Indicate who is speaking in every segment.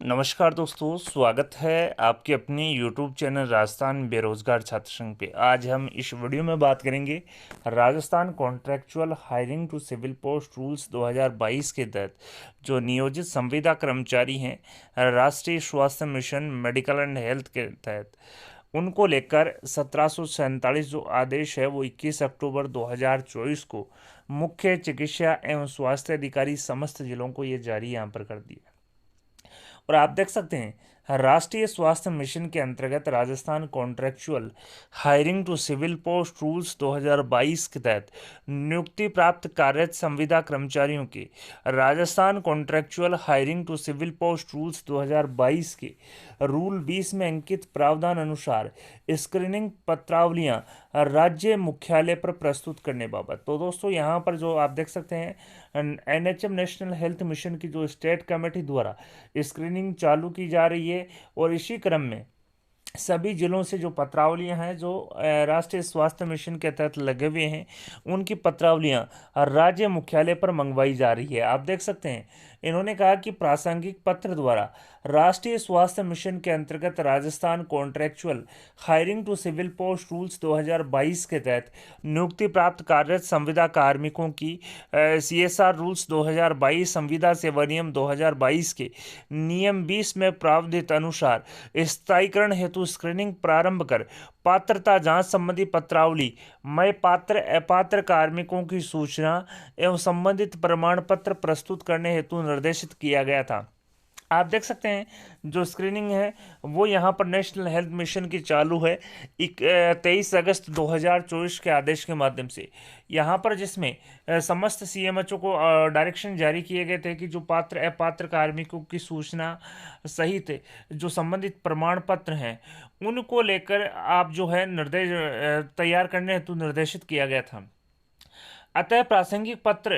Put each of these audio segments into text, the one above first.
Speaker 1: नमस्कार दोस्तों, स्वागत है आपके अपने YouTube चैनल राजस्थान बेरोजगार छात्र संघ पे। आज हम इस वीडियो में बात करेंगे Rajasthan contractual hiring to civil post rules 2022 के तहत जो नियोजित संविदा कर्मचारी हैं राष्ट्रीय स्वास्थ्य मिशन मेडिकल एंड हेल्थ के तहत, उनको लेकर 1747 जो आदेश है वो 21 अक्टूबर 2024 को मुख्य चिकित्सा एवं स्वास्थ्य अधिकारी समस्त जिलों को ये जारी यहाँ पर कर दिया। और आप देख सकते हैं राष्ट्रीय स्वास्थ्य मिशन के अंतर्गत Rajasthan contractual hiring to civil post rules 2022 के तहत नियुक्ति प्राप्त कार्यरत संविदा कर्मचारियों के Rajasthan contractual hiring to civil post rules 2022 के रूल 20 में अंकित प्रावधान अनुसार स्क्रीनिंग पत्रावलियां राज्य मुख्यालय पर प्रस्तुत करने बाबत। तो दोस्तों यहाँ पर जो आप देख सकते हैं NHM नेशनल हेल्थ मिशन की जो स्टेट कमेटी द्वारा स्क्रीनिंग चालू की जा रही है और इसी क्रम में सभी जिलों से जो पत्रावलियां हैं जो राष्ट्रीय स्वास्थ्य मिशन के तहत लगे हुए हैं उनकी पत्रावलियां राज्य मुख्यालय पर मंगवाई जा रही है। आप देख सकते हैं इन्होंने कहा कि प्रासंगिक पत्र द्वारा राष्ट्रीय स्वास्थ्य मिशन के अंतर्गत Rajasthan contractual hiring to civil post rules 2022 के तहत नियुक्ति प्राप्त कार्यरत संविदा कार्मिकों की CSR रूल्स 2022 संविदा सेवा नियम 2022 के नियम 20 में प्रावधानित अनुसार स्थायीकरण हेतु स्क्रीनिंग प्रारंभ कर पात्रता जांच संबंधी पत्रावली में पात्र अपात्र कार्मिकों की सूचना एवं संबंधित प्रमाण पत्र प्रस्तुत करने हेतु निर्देशित किया गया था। आप देख सकते हैं जो स्क्रीनिंग है वो यहाँ पर नेशनल हेल्थ मिशन की चालू है 23 अगस्त 2024 के आदेश के माध्यम से। यहाँ पर जिसमें समस्त CMHO को डायरेक्शन जारी किए गए थे कि जो पात्र अपात्र कार्मिकों की सूचना सहित जो संबंधित प्रमाण पत्र हैं उनको लेकर आप जो है निर्देश तैयार करने हेतु निर्देशित किया गया था। अतः प्रासंगिक पत्र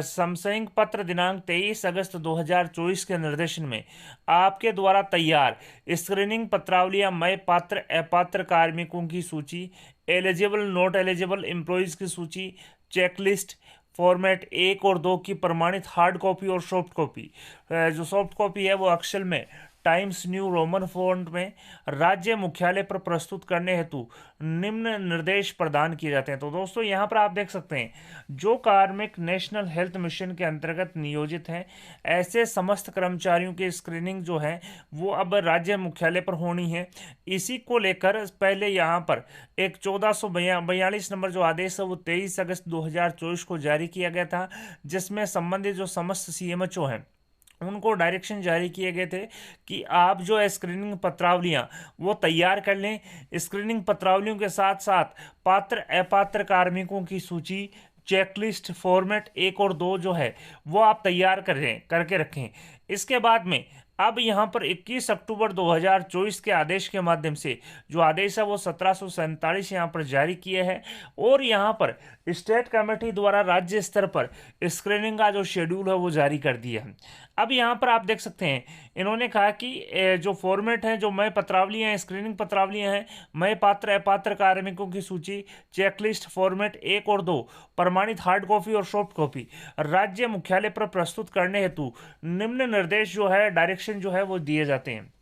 Speaker 1: समसामयिक पत्र दिनांक 23 अगस्त 2024 के निर्देशन में आपके द्वारा तैयार स्क्रीनिंग पत्रावलियां मय पात्र अपात्र कार्मिकों की सूची, एलिजिबल नॉट एलिजिबल एम्प्लॉयज की सूची, चेकलिस्ट फॉर्मेट 1 और 2 की प्रमाणित हार्ड कॉपी और सॉफ्ट कॉपी। जो सॉफ्ट कॉपी है वो अक्षर में टाइम्स न्यू रोमन फॉन्ट में राज्य मुख्यालय पर प्रस्तुत करने हेतु निम्न निर्देश प्रदान किए जाते हैं। तो दोस्तों यहाँ पर आप देख सकते हैं जो कार्मिक नेशनल हेल्थ मिशन के अंतर्गत नियोजित हैं ऐसे समस्त कर्मचारियों की स्क्रीनिंग जो है वो अब राज्य मुख्यालय पर होनी है। इसी को लेकर पहले यहाँ पर एक 1442 नंबर जो आदेश है वो 23 अगस्त 2024 को जारी किया गया था, जिसमें संबंधित जो समस्त CMHO हैं उनको डायरेक्शन जारी किए गए थे कि आप जो है स्क्रीनिंग पत्रावलियां वो तैयार कर लें। स्क्रीनिंग पत्रावलियों के साथ साथ पात्र अपात्र कार्मिकों की सूची, चेकलिस्ट फॉर्मेट 1 और 2 जो है वो आप तैयार करें करके रखें। इसके बाद में अब यहाँ पर 21 अक्टूबर 2024 के आदेश के माध्यम से जो आदेश है वो 1747 यहाँ पर जारी किए हैं और यहाँ पर स्टेट कमेटी द्वारा राज्य स्तर पर स्क्रीनिंग का जो शेड्यूल है वो जारी कर दिया है। अब यहाँ पर आप देख सकते हैं इन्होंने कहा कि जो फॉर्मेट है जो मय पत्रावलियाँ हैं स्क्रीनिंग पत्रावलियाँ हैं मय पात्र अपात्र कार्मिकों की सूची, चेकलिस्ट फॉर्मेट 1 और 2 प्रमाणित हार्ड कॉपी और सॉफ्ट कॉपी राज्य मुख्यालय पर प्रस्तुत करने हेतु निम्न निर्देश जो है डायरेक्शन जो है वो दिए जाते हैं।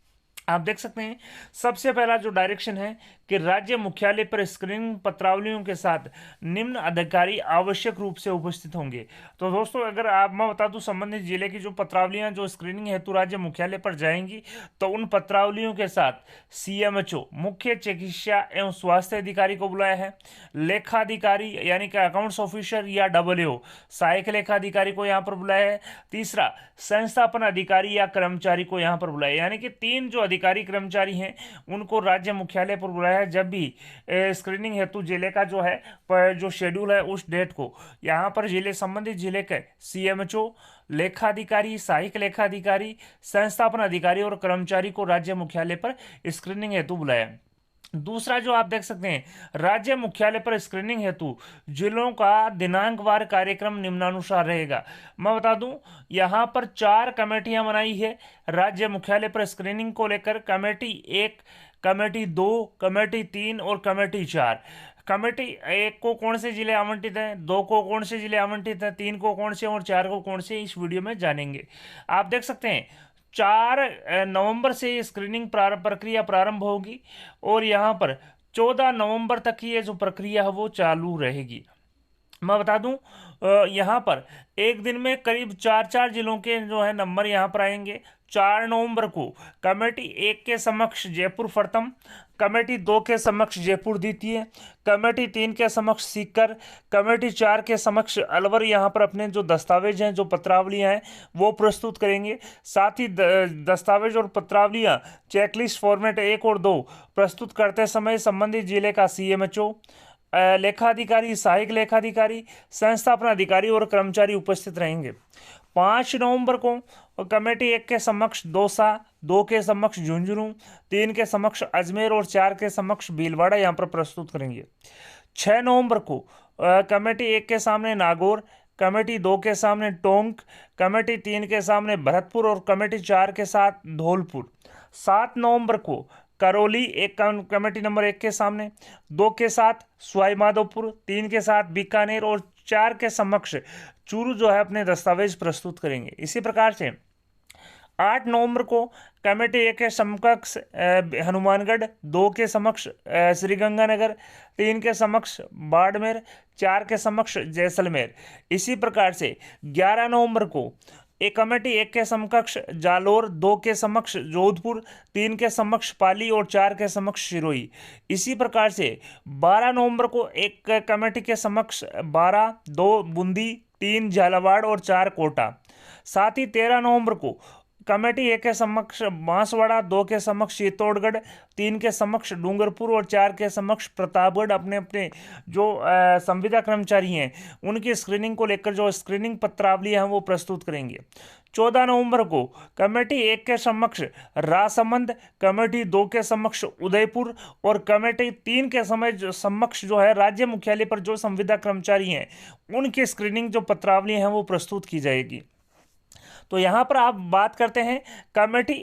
Speaker 1: आप देख सकते हैं सबसे पहला जो डायरेक्शन है कि राज्य मुख्यालय पर स्क्रीनिंग पत्रावलियों के साथ निम्न अधिकारी आवश्यक रूप से उपस्थित होंगे। तो दोस्तों अगर आप मैं बता दूं संबंधित जिले की जो पत्रावलियां जो स्क्रीनिंग हेतु राज्य मुख्यालय पर जाएंगी तो उन पत्रावलियों के साथ CMHO मुख्य चिकित्सा एवं स्वास्थ्य अधिकारी को बुलाया है, लेखाधिकारी यानी कि अकाउंट्स ऑफिसर या WO सहायक लेखाधिकारी को यहाँ पर बुलाया है, तीसरा संस्थापन अधिकारी या कर्मचारी को यहाँ पर बुलाया, यानी कि 3 जो अधिकारी कर्मचारी हैं उनको राज्य मुख्यालय पर बुलाया है। जब भी स्क्रीनिंग हेतु जिले का जो है जो शेड्यूल है उस डेट को यहाँ पर जिले संबंधित जिले के CMHO लेखाधिकारी, सहायक लेखाधिकारी, संस्थापन अधिकारी और कर्मचारी को राज्य मुख्यालय पर स्क्रीनिंग हेतु बुलाया। दूसरा जो आप देख सकते हैं राज्य मुख्यालय पर स्क्रीनिंग हेतु जिलों का दिनांकवार कार्यक्रम निम्नानुसार रहेगा। मैं बता दूं यहाँ पर 4 कमेटियां बनाई है राज्य मुख्यालय पर स्क्रीनिंग को लेकर, कमेटी 1, कमेटी 2, कमेटी 3 और कमेटी 4। कमेटी 1 को कौन से जिले आवंटित हैं, 2 को कौन से जिले आवंटित हैं, 3 को कौन से और 4 को कौन से, इस वीडियो में जानेंगे। आप देख सकते हैं 4 नवंबर से ये स्क्रीनिंग प्रक्रिया प्रारंभ होगी और यहाँ पर 14 नवंबर तक की ये जो प्रक्रिया है वो चालू रहेगी। मैं बता दूं यहाँ पर एक दिन में करीब 4 जिलों के जो है नंबर यहाँ पर आएंगे। 4 नवंबर को कमेटी 1 के समक्ष जयपुर प्रथम, कमेटी 2 के समक्ष जयपुर द्वितीय, कमेटी 3 के समक्ष सीकर, कमेटी 4 के समक्ष अलवर यहाँ पर अपने जो दस्तावेज हैं, जो पत्रावलियाँ हैं वो प्रस्तुत करेंगे। साथ ही दस्तावेज और पत्रावलियाँ चेकलिस्ट फॉर्मेट 1 और 2 प्रस्तुत करते समय संबंधित जिले का CMHO, लेखाधिकारी, सहायक लेखाधिकारी, संस्थापना अधिकारी और कर्मचारी उपस्थित रहेंगे। 5 नवंबर को कमेटी 1 के समक्ष दौसा, 2 के समक्ष झुंझुनू, 3 के समक्ष अजमेर और 4 के समक्ष भीलवाड़ा यहाँ पर प्रस्तुत करेंगे। 6 नवंबर को कमेटी 1 के सामने नागौर, कमेटी 2 के सामने टोंक, कमेटी 3 के सामने भरतपुर और कमेटी 4 के साथ धौलपुर। 7 नवंबर को करौली एक कमेटी नंबर 1 के सामने, 2 के साथ सवाईमाधोपुर, 3 के साथ बीकानेर और 4 के समक्ष चूरू जो है अपने दस्तावेज प्रस्तुत करेंगे। इसी प्रकार से 8 नवंबर को कमेटी 1 के समकक्ष हनुमानगढ़, 2 के समक्ष श्रीगंगानगर, 3 के समक्ष बाड़मेर, 4 के समक्ष जैसलमेर। इसी प्रकार से 11 नवंबर को एक कमेटी 1 के समकक्ष जालोर, 2 के समक्ष जोधपुर, 3 के समक्ष पाली और 4 के समक्ष सिरोही। इसी प्रकार से 12 नवंबर को एक कमेटी के समक्ष 12, 2 बूंदी, 3 झालावाड़ और 4 कोटा। साथ ही 13 नवंबर को कमेटी 1 के समक्ष बांसवाड़ा, 2 के समक्ष चित्तौड़गढ़, 3 के समक्ष डूंगरपुर और 4 के समक्ष प्रतापगढ़ अपने अपने जो संविदा कर्मचारी हैं उनकी स्क्रीनिंग को लेकर जो स्क्रीनिंग पत्रावली हैं वो प्रस्तुत करेंगे। 14 नवंबर को कमेटी 1 के समक्ष राजसमंद, कमेटी 2 के समक्ष उदयपुर और कमेटी 3 के समक्ष जो है राज्य मुख्यालय पर जो संविदा कर्मचारी हैं उनकी स्क्रीनिंग जो पत्रावली हैं वो प्रस्तुत की जाएगी। तो यहाँ पर आप बात करते हैं कमेटी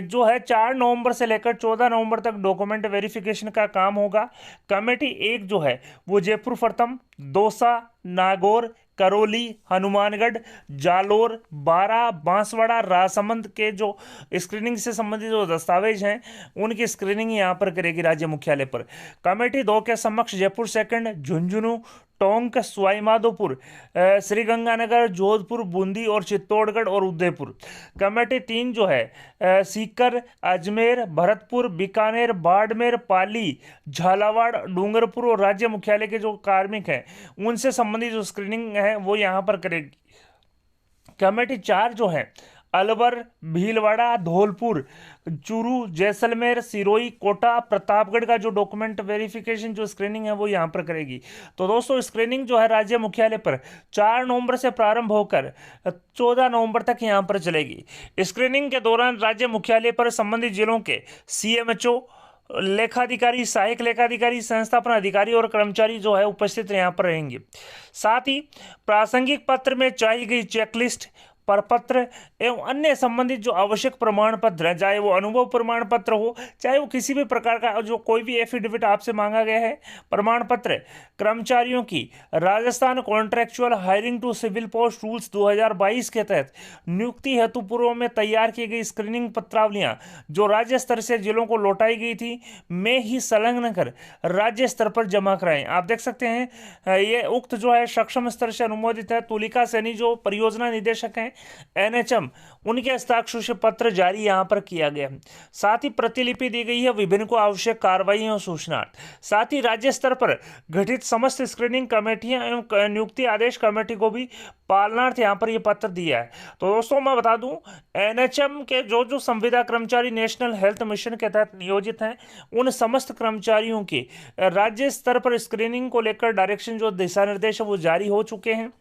Speaker 1: जो है 4 नवंबर से लेकर 14 नवंबर तक डॉक्यूमेंट वेरिफिकेशन का काम होगा। कमेटी 1 जो है वो जयपुर प्रथम, दौसा, नागौर, करौली, हनुमानगढ़, जालोर, बारा, बांसवाड़ा, राजसमंद के जो स्क्रीनिंग से संबंधित जो दस्तावेज हैं उनकी स्क्रीनिंग यहाँ पर करेगी राज्य मुख्यालय पर। कमेटी 2 के समक्ष जयपुर सेकंड, झुंझुनू, टोंक, सवाईमाधोपुर, श्रीगंगानगर, जोधपुर, बूंदी और चित्तौड़गढ़ और उदयपुर। कमेटी 3 जो है सीकर, अजमेर, भरतपुर, बीकानेर, बाड़मेर, पाली, झालावाड़, डूंगरपुर और राज्य मुख्यालय के जो कार्मिक हैं उनसे संबंधित जो स्क्रीनिंग है वो यहाँ पर करेगी। कमेटी 4 जो है अलवर, भीलवाड़ा, धौलपुर, चूरू, जैसलमेर, सिरोही, कोटा, प्रतापगढ़ का जो डॉक्यूमेंट वेरिफिकेशन जो स्क्रीनिंग है वो यहाँ पर करेगी। तो दोस्तों स्क्रीनिंग जो है राज्य मुख्यालय पर 4 नवंबर से प्रारंभ होकर 14 नवंबर तक यहाँ पर चलेगी। स्क्रीनिंग के दौरान राज्य मुख्यालय पर संबंधित जिलों के CMHO, लेखाधिकारी, सहायक लेखाधिकारी, संस्थापना अधिकारी और कर्मचारी जो है उपस्थित यहाँ पर रहेंगे। साथ ही प्रासंगिक पत्र में चाहिए गई चेकलिस्ट, प्रपत्र एवं अन्य संबंधित जो आवश्यक प्रमाण पत्र है, चाहे वो अनुभव प्रमाण पत्र हो, चाहे वो किसी भी प्रकार का जो कोई भी एफिडेविट आपसे मांगा गया है, प्रमाण पत्र कर्मचारियों की Rajasthan contractual hiring to civil post rules 2022 के तहत नियुक्ति हेतु पूर्व में तैयार की गई स्क्रीनिंग पत्रावलियां जो राज्य स्तर से जिलों को लौटाई गई थी में ही संलग्न कर राज्य स्तर पर जमा कराएं। आप देख सकते हैं ये उक्त जो है सक्षम स्तर से अनुमोदित है। तुलिका सैनी जो परियोजना निदेशक हैं NHM, उनके हस्ताक्षर से पत्र जारी यहां पर किया गया। साथ ही प्रतिलिपि दी गई है विभिन्न को आवश्यक कार्रवाइयों और सूचनार्थ। साथ ही राज्य स्तर पर गठित समस्त स्क्रीनिंग कमेटियां एवं नियुक्ति आदेश कमेटी को भी पालनार्थ यहाँ पर ये पत्र दिया है। तो दोस्तों मैं बता दूं NHM के जो संविदा कर्मचारी नेशनल हेल्थ मिशन के तहत नियोजित हैं उन समस्त कर्मचारियों की राज्य स्तर पर स्क्रीनिंग को लेकर डायरेक्शन जो दिशा निर्देश है वो जारी हो चुके हैं।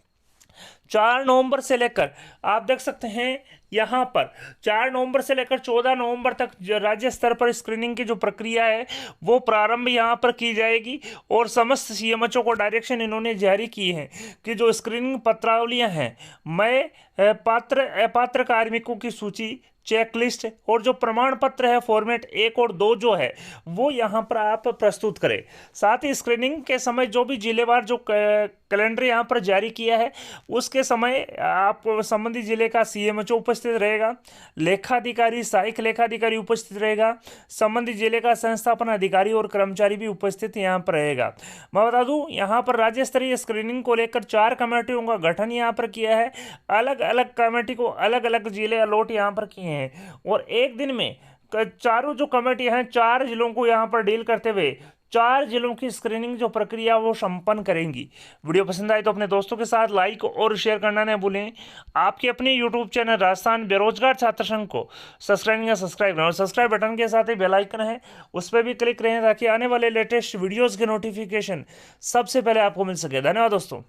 Speaker 1: 4 नवंबर से लेकर आप देख सकते हैं यहाँ पर 4 नवंबर से लेकर 14 नवंबर तक राज्य स्तर पर स्क्रीनिंग की जो प्रक्रिया है वो प्रारंभ यहाँ पर की जाएगी और समस्त CMHO को डायरेक्शन इन्होंने जारी की है कि जो स्क्रीनिंग पत्रावलियाँ हैं मैं अपात्र कार्मिकों की सूची, चेकलिस्ट और जो प्रमाण पत्र है फॉर्मेट 1 और 2 जो है वो यहाँ पर आप प्रस्तुत करें। साथ ही स्क्रीनिंग के समय जो भी जिलेवार जो कैलेंडर यहाँ पर जारी किया है उसके समय आप संबंधित जिले का सीएमएचओ उपस्थित रहेगा, लेखाधिकारी, सहायक लेखाधिकारी उपस्थित रहेगा, संबंधित जिले का संस्थापन अधिकारी और कर्मचारी भी उपस्थित यहाँ पर रहेगा। मैं बता दूं यहाँ पर राज्य स्तरीय स्क्रीनिंग को लेकर 4 कमेटियों का गठन यहाँ पर किया है। अलग अलग कमेटी को अलग अलग जिले अलॉट यहाँ पर किए हैं और एक दिन में चारों जो कमेटी हैं 4 जिलों को यहाँ पर डील करते हुए 4 जिलों की स्क्रीनिंग जो प्रक्रिया वो संपन्न करेंगी। वीडियो पसंद आए तो अपने दोस्तों के साथ लाइक और शेयर करना न भूलें। आपके अपने यूट्यूब चैनल राजस्थान बेरोजगार छात्र संघ को सब्सक्राइब करें और सब्सक्राइब बटन के साथ ही बेल आइकन है उस पर भी क्लिक करें ताकि आने वाले लेटेस्ट वीडियोज़ के नोटिफिकेशन सबसे पहले आपको मिल सके। धन्यवाद दोस्तों।